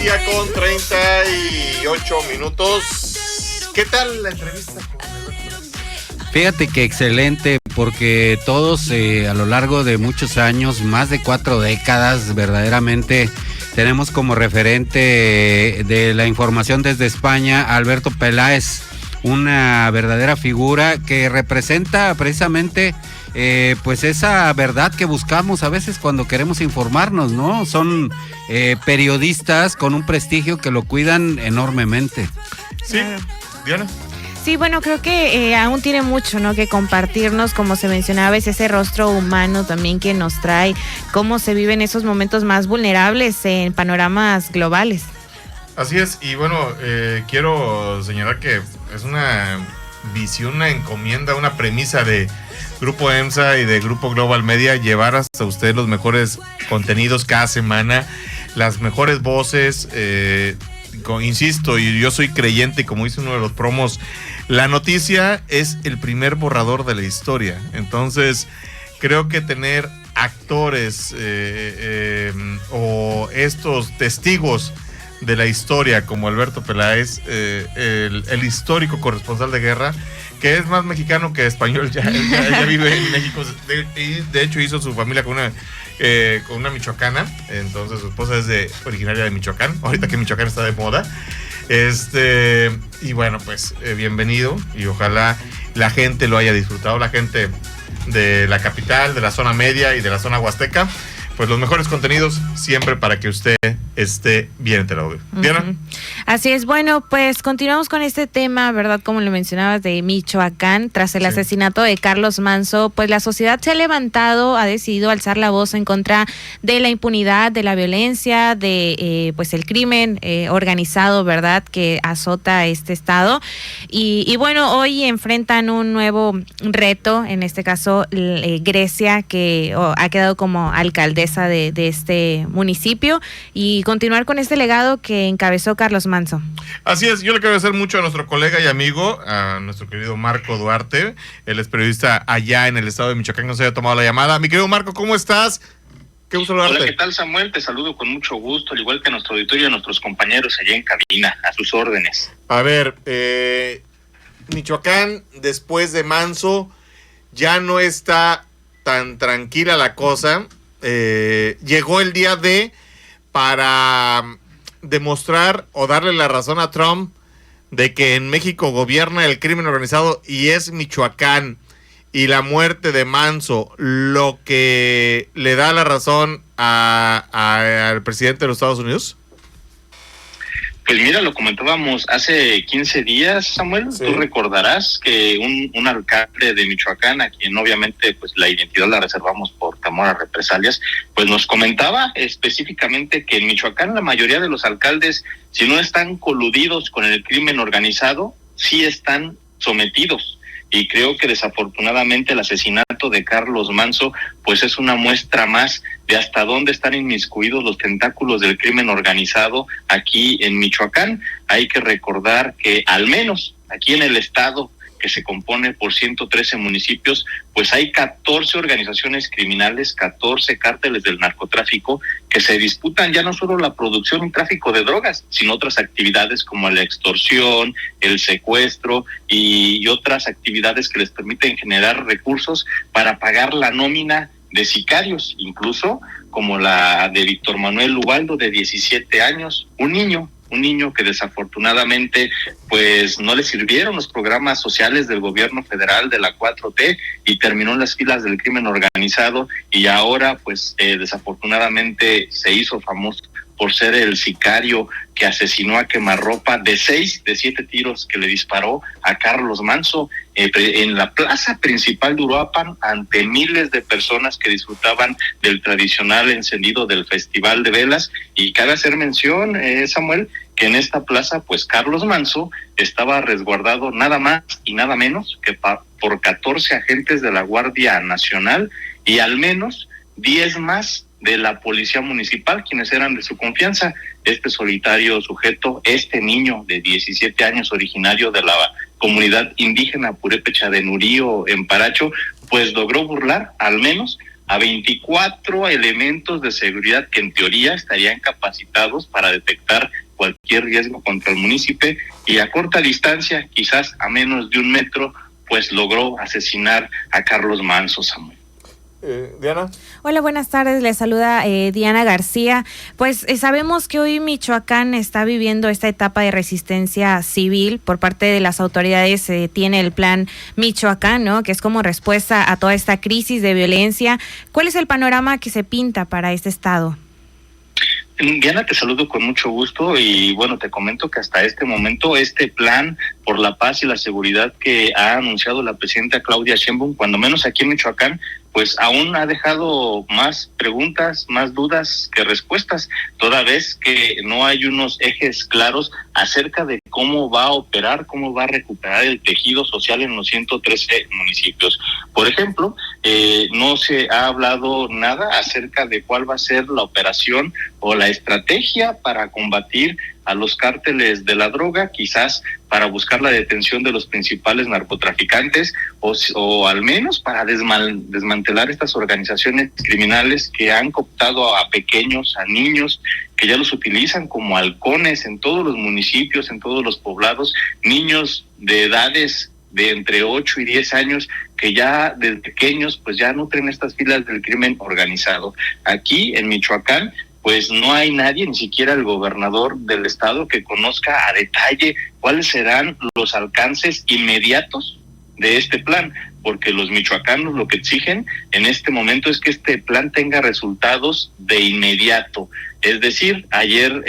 Día con 38 minutos. ¿Qué tal la entrevista con Alberto? Fíjate que excelente, porque todos a lo largo de muchos años, más de 4 décadas, verdaderamente tenemos como referente de la información desde España a Alberto Peláez, una verdadera figura que representa precisamente pues esa verdad que buscamos a veces cuando queremos informarnos, ¿no? Son periodistas con un prestigio que lo cuidan enormemente. Sí, Diana. Sí, bueno, creo que aún tiene mucho, ¿no?, que compartirnos, como se mencionaba, es ese rostro humano también que nos trae cómo se viven esos momentos más vulnerables en panoramas globales. Así es, y bueno, quiero señalar que es una visión, una encomienda, una premisa de Grupo EMSA y de Grupo Global Media, llevar hasta usted los mejores contenidos cada semana, las mejores voces, insisto, y yo soy creyente, como dice uno de los promos, la noticia es el primer borrador de la historia. Entonces, creo que tener actores o estos testigos de la historia como Alberto Peláez, el histórico corresponsal de guerra, que es más mexicano que español, ya vive en México, y de hecho hizo su familia con una michoacana, entonces su esposa es originaria de Michoacán, ahorita que Michoacán está de moda, y bueno, pues bienvenido, y ojalá la gente lo haya disfrutado, la gente de la capital, de la zona media y de la zona huasteca, pues los mejores contenidos siempre para que usted esté bien enterado. ¿Diana? Así es, bueno, pues continuamos con este tema, ¿verdad? Como lo mencionabas, de Michoacán, tras el asesinato de Carlos Manzo, pues la sociedad se ha levantado, ha decidido alzar la voz en contra de la impunidad, de la violencia, de pues el crimen organizado, ¿verdad?, que azota este estado. Y bueno, hoy enfrentan un nuevo reto, en este caso Grecia, que ha quedado como alcaldesa de este municipio, y continuar con este legado que encabezó Carlos Manzo. Así es, yo le quiero agradecer mucho a nuestro colega y amigo, a nuestro querido Marco Duarte, él es periodista allá en el estado de Michoacán, que nos haya tomado la llamada. Mi querido Marco, ¿cómo estás? Qué gusto saludarte. Hola, ¿qué tal, Samuel? Te saludo con mucho gusto, al igual que a nuestro auditorio y a nuestros compañeros allá en cabina, a sus órdenes. A ver, Michoacán, después de Manzo, ya no está tan tranquila la cosa. Llegó el día para demostrar o darle la razón a Trump de que en México gobierna el crimen organizado y es Michoacán, y la muerte de Manzo lo que le da la razón al presidente de los Estados Unidos. Pues mira, lo comentábamos hace 15 días, Samuel. Sí. Tú recordarás que un alcalde de Michoacán, a quien obviamente pues la identidad la reservamos por temor a represalias, pues nos comentaba específicamente que en Michoacán la mayoría de los alcaldes, si no están coludidos con el crimen organizado, sí están sometidos. Y creo que desafortunadamente el asesinato de Carlos Manzo pues es una muestra más de hasta dónde están inmiscuidos los tentáculos del crimen organizado aquí en Michoacán. Hay que recordar que al menos aquí en el estado, que se compone por 113 municipios, pues hay 14 organizaciones criminales, 14 cárteles del narcotráfico que se disputan ya no solo la producción y tráfico de drogas, sino otras actividades como la extorsión, el secuestro y otras actividades que les permiten generar recursos para pagar la nómina de sicarios, incluso como la de Víctor Manuel Ubaldo, de 17 años, un niño que desafortunadamente pues no le sirvieron los programas sociales del gobierno federal de la 4T y terminó en las filas del crimen organizado, y ahora pues desafortunadamente se hizo famoso por ser el sicario que asesinó a quemarropa de 7 tiros que le disparó a Carlos Manzo en la plaza principal de Uruapan, ante miles de personas que disfrutaban del tradicional encendido del Festival de Velas. Y cabe hacer mención, Samuel, que en esta plaza pues Carlos Manzo estaba resguardado nada más y nada menos que por 14 agentes de la Guardia Nacional y al menos 10 más de la Policía Municipal, quienes eran de su confianza. Este solitario sujeto, este niño de 17 años, originario de la comunidad indígena purépecha de Nurío, en Paracho, pues logró burlar al menos a 24 elementos de seguridad que en teoría estarían capacitados para detectar cualquier riesgo contra el municipio, y a corta distancia, quizás a menos de 1 metro, pues logró asesinar a Carlos Manso, Samuel. Diana. Hola, buenas tardes. Les saluda Diana García. Pues sabemos que hoy Michoacán está viviendo esta etapa de resistencia civil por parte de las autoridades. Tiene el plan Michoacán, ¿no?, que es como respuesta a toda esta crisis de violencia. ¿Cuál es el panorama que se pinta para este estado? Diana, te saludo con mucho gusto y bueno, te comento que hasta este momento este plan por la paz y la seguridad que ha anunciado la presidenta Claudia Sheinbaum, cuando menos aquí en Michoacán, pues aún ha dejado más preguntas, más dudas que respuestas, toda vez que no hay unos ejes claros acerca de cómo va a operar, cómo va a recuperar el tejido social en los 113 municipios. Por ejemplo, no se ha hablado nada acerca de cuál va a ser la operación o la estrategia para combatir a los cárteles de la droga, quizás para buscar la detención de los principales narcotraficantes o al menos para desmantelar estas organizaciones criminales que han cooptado a pequeños, a niños, que ya los utilizan como halcones en todos los municipios, en todos los poblados, niños de edades de entre 8 y 10 años que ya desde pequeños pues ya nutren estas filas del crimen organizado. Aquí en Michoacán pues no hay nadie, ni siquiera el gobernador del estado, que conozca a detalle cuáles serán los alcances inmediatos de este plan, porque los michoacanos lo que exigen en este momento es que este plan tenga resultados de inmediato. Es decir, ayer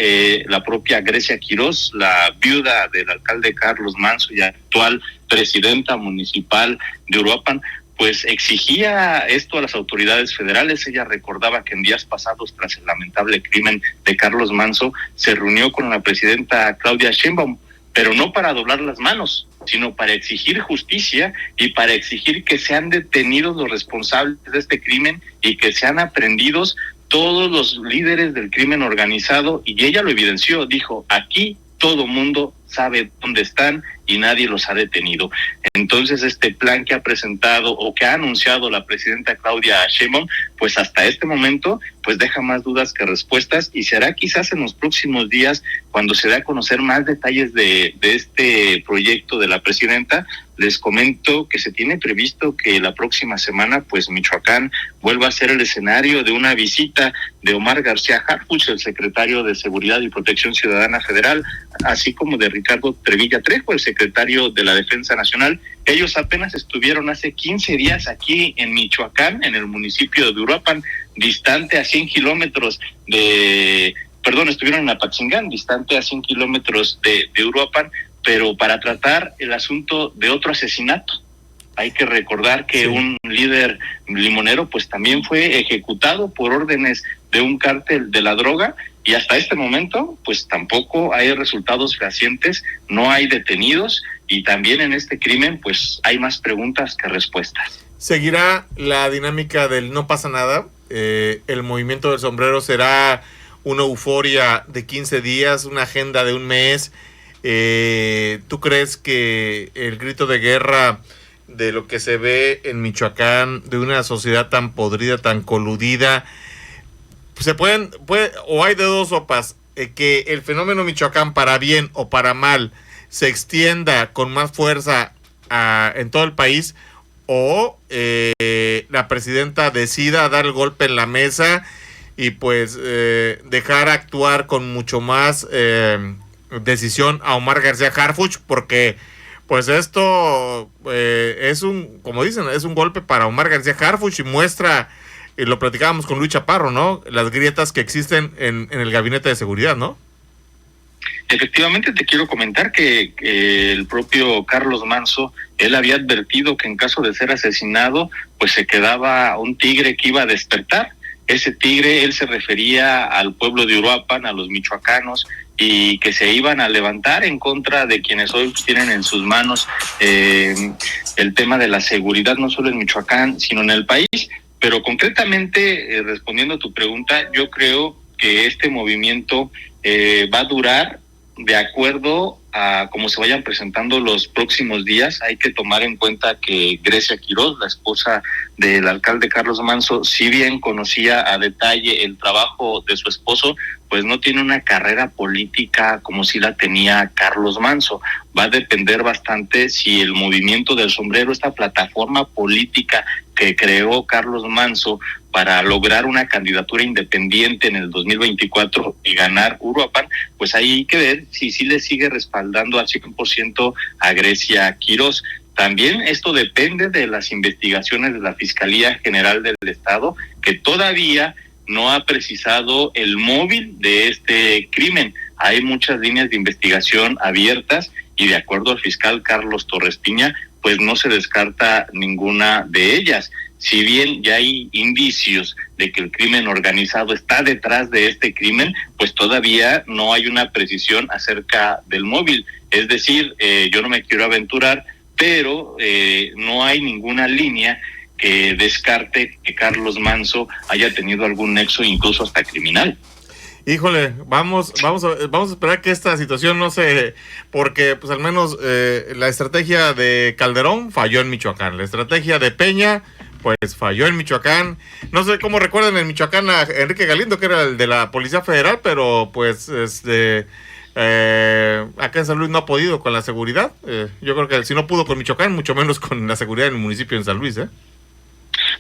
la propia Grecia Quirós, la viuda del alcalde Carlos Manso y actual presidenta municipal de Uruapan, pues exigía esto a las autoridades federales. Ella recordaba que en días pasados, tras el lamentable crimen de Carlos Manso, se reunió con la presidenta Claudia Sheinbaum, pero no para doblar las manos, sino para exigir justicia y para exigir que sean detenidos los responsables de este crimen y que sean aprendidos todos los líderes del crimen organizado. Y ella lo evidenció, dijo, aquí todo mundo sabe dónde están y nadie los ha detenido. Entonces este plan que ha presentado o que ha anunciado la presidenta Claudia Sheinbaum, pues hasta este momento pues deja más dudas que respuestas, y será quizás en los próximos días cuando se dé a conocer más detalles de este proyecto de la presidenta. Les comento que se tiene previsto que la próxima semana pues Michoacán vuelva a ser el escenario de una visita de Omar García Harfuch, el secretario de Seguridad y Protección Ciudadana Federal, así como de Ricardo Trevilla Trejo, el secretario de la Defensa Nacional. Ellos apenas estuvieron hace 15 días aquí en Michoacán, en el municipio de Uruapan, distante a 100 kilómetros estuvieron en Apatzingán, distante a 100 kilómetros de Uruapan, pero para tratar el asunto de otro asesinato. Hay que recordar que un líder limonero pues también fue ejecutado por órdenes de un cártel de la droga, y hasta este momento pues tampoco hay resultados fehacientes, no hay detenidos, y también en este crimen pues hay más preguntas que respuestas. ¿Seguirá la dinámica del no pasa nada? ¿El movimiento del sombrero será una euforia de 15 días, una agenda de un mes? ¿Tú crees que el grito de guerra de lo que se ve en Michoacán, de una sociedad tan podrida, tan coludida, se puede o hay de dos sopas, que el fenómeno Michoacán, para bien o para mal, se extienda con más fuerza en todo el país, o la presidenta decida dar el golpe en la mesa y pues dejar actuar con mucho más decisión a Omar García Harfuch? Porque pues esto es como dicen, es un golpe para Omar García Harfuch, y muestra, lo platicábamos con Luis Chaparro, ¿no?, las grietas que existen en el gabinete de seguridad, ¿no? Efectivamente, te quiero comentar que el propio Carlos Manso, él había advertido que en caso de ser asesinado, pues se quedaba un tigre que iba a despertar. Ese tigre, él se refería al pueblo de Uruapan, a los michoacanos, y que se iban a levantar en contra de quienes hoy tienen en sus manos el tema de la seguridad, no solo en Michoacán, sino en el país. Pero concretamente, respondiendo a tu pregunta, yo creo que este movimiento va a durar de acuerdo a cómo se vayan presentando los próximos días. Hay que tomar en cuenta que Grecia Quiroz, la esposa del alcalde Carlos Manso, si bien conocía a detalle el trabajo de su esposo, pues no tiene una carrera política como si la tenía Carlos Manso. Va a depender bastante si el movimiento del sombrero, esta plataforma política que creó Carlos Manso para lograr una candidatura independiente en el 2024 y ganar Uruapan, pues hay que ver si sí le sigue respaldando al 100% a Grecia Quiroz. También esto depende de las investigaciones de la Fiscalía General del Estado, que todavía no ha precisado el móvil de este crimen. Hay muchas líneas de investigación abiertas y de acuerdo al fiscal Carlos Torres Piña, pues no se descarta ninguna de ellas. Si bien ya hay indicios de que el crimen organizado está detrás de este crimen, pues todavía no hay una precisión acerca del móvil. Es decir, yo no me quiero aventurar, pero no hay ninguna línea que descarte que Carlos Manso haya tenido algún nexo, incluso hasta criminal. Híjole, vamos a esperar que esta situación no se, porque pues al menos la estrategia de Calderón falló en Michoacán, la estrategia de Peña pues falló en Michoacán. No sé cómo recuerdan en Michoacán a Enrique Galindo, que era el de la Policía Federal, pero pues acá en San Luis no ha podido con la seguridad. Yo creo que si no pudo con Michoacán, mucho menos con la seguridad en el municipio de San Luis,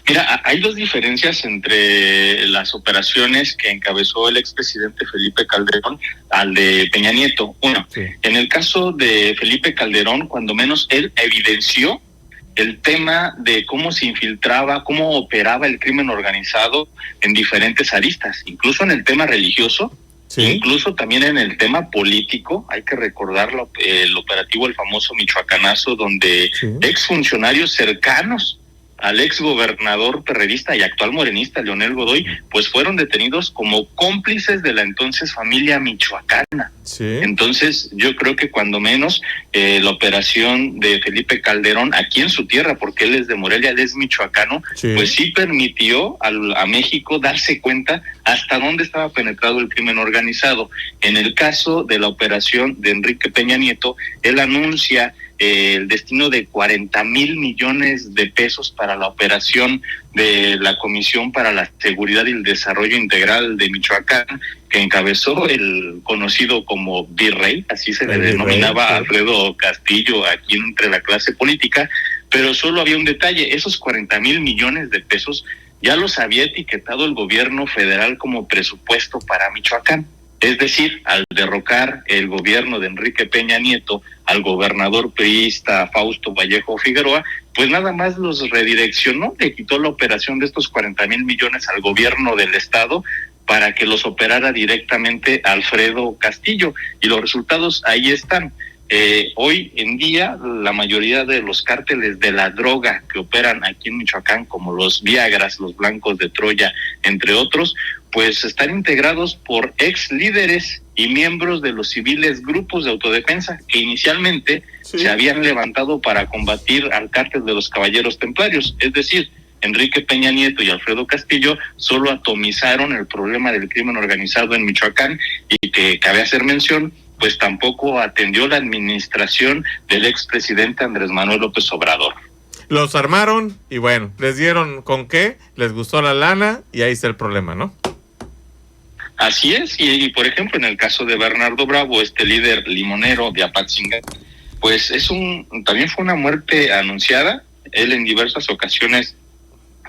Mira, hay dos diferencias entre las operaciones que encabezó el expresidente Felipe Calderón al de Peña Nieto. Uno, sí. En el caso de Felipe Calderón, cuando menos él evidenció el tema de cómo se infiltraba, cómo operaba el crimen organizado en diferentes aristas, incluso en el tema religioso, sí. Incluso también en el tema político. Hay que recordar el operativo, el famoso Michoacanazo, donde sí. Exfuncionarios cercanos al ex gobernador perredista y actual morenista Leonel Godoy, pues fueron detenidos como cómplices de la entonces familia michoacana. Sí. Entonces, yo creo que cuando menos la operación de Felipe Calderón aquí en su tierra, porque él es de Morelia, él es michoacano, sí. Pues sí permitió a México darse cuenta hasta dónde estaba penetrado el crimen organizado. En el caso de la operación de Enrique Peña Nieto, él anuncia el destino de 40,000 millones de pesos para la operación de la Comisión para la Seguridad y el Desarrollo Integral de Michoacán, que encabezó el conocido como Virrey, así se le denominaba a Alfredo Castillo aquí entre la clase política, pero solo había un detalle: esos 40,000 millones de pesos ya los había etiquetado el gobierno federal como presupuesto para Michoacán. Es decir, al derrocar el gobierno de Enrique Peña Nieto al gobernador priista Fausto Vallejo Figueroa, pues nada más los redireccionó, le quitó la operación de estos 40,000 millones al gobierno del estado para que los operara directamente Alfredo Castillo. Y los resultados ahí están. Hoy en día, la mayoría de los cárteles de la droga que operan aquí en Michoacán, como los Viagras, los Blancos de Troya, entre otros, pues están integrados por ex líderes y miembros de los civiles grupos de autodefensa que inicialmente sí. Se habían levantado para combatir al cártel de los Caballeros Templarios. Es decir, Enrique Peña Nieto y Alfredo Castillo solo atomizaron el problema del crimen organizado en Michoacán, y que cabe hacer mención, pues tampoco atendió la administración del expresidente Andrés Manuel López Obrador. Los armaron y bueno, les dieron con qué, les gustó la lana y ahí está el problema, ¿no? Así es, y por ejemplo en el caso de Bernardo Bravo, este líder limonero de Apatzingán, pues también fue una muerte anunciada. Él en diversas ocasiones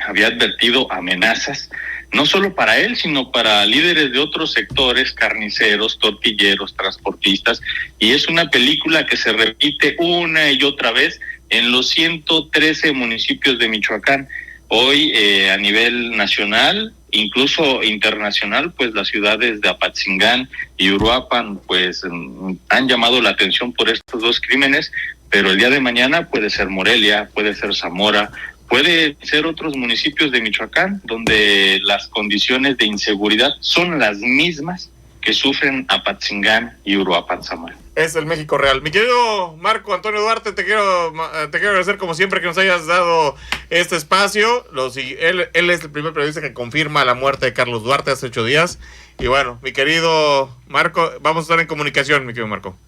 había advertido amenazas, no solo para él, sino para líderes de otros sectores, carniceros, tortilleros, transportistas, y es una película que se repite una y otra vez en los 113 municipios de Michoacán. Hoy a nivel nacional, incluso internacional, pues las ciudades de Apatzingán y Uruapan pues han llamado la atención por estos dos crímenes, pero el día de mañana puede ser Morelia, puede ser Zamora, puede ser otros municipios de Michoacán, donde las condiciones de inseguridad son las mismas que sufren Apatzingán y Uruapan, Samuel. Es el México real. Mi querido Marco Antonio Duarte, te quiero agradecer como siempre que nos hayas dado este espacio. Él es el primer periodista que confirma la muerte de Carlos Duarte hace 8 días. Y bueno, mi querido Marco, vamos a estar en comunicación, mi querido Marco.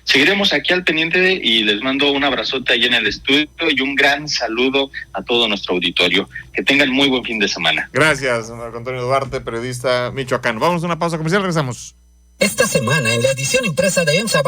seguiremos aquí al pendiente y les mando un abrazote ahí en el estudio y un gran saludo a todo nuestro auditorio. Que tengan muy buen fin de semana. Gracias, Marco Antonio Duarte, periodista michoacano. Vamos a una pausa comercial, regresamos. Esta semana en la edición impresa de EMSA